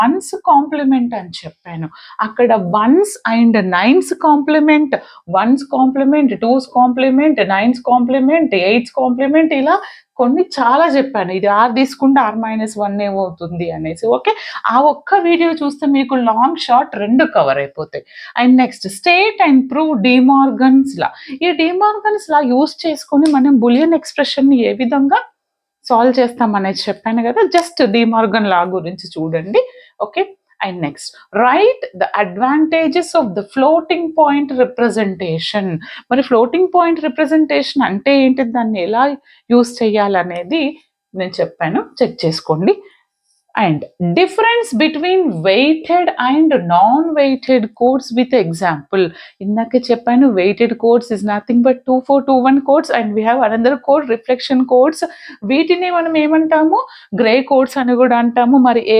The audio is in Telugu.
వన్స్ కాంప్లిమెంట్ అని చెప్పాను. అక్కడ ones and nines complement, ones complement, twos complement, nines complement, eights complement, ఇలా కొన్ని చాలా చెప్పాను. ఇది ఆర్ తీసుకుంటే R-1 ఏమవుతుంది అనేసి. ఓకే, ఆ ఒక్క వీడియో చూస్తే మీకు లాంగ్ షార్ట్ 2 కవర్ అయిపోతాయి. And next state and prove De Morgan's law. ఈ డిమార్గన్స్ లా యూస్ చేసుకొని మనం బులియన్ ఎక్స్ప్రెషన్ ని ఏ విధంగా సాల్వ్ చేస్తాం అనేది చెప్పాను కదా. జస్ట్ డిమార్గన్ లా గురించి చూడండి. Okay, and next right the advantages of the floating point representation. మరి ఫ్లోటింగ్ పాయింట్ రిప్రజెంటేషన్ అంటే ఏంటి, దాన్ని ఎలా యూస్ చేయాలనేది నేను చెప్పాను, చెక్ చేసుకోండి. And difference between weighted and non weighted codes with example. ఇందాకే చెప్పాను, weighted codes is nothing but 2421 codes and we have another code reflection codes. వీటిని మనం ఏమంటాము, గ్రే కోడ్స్ అని కూడా అంటాము. మరి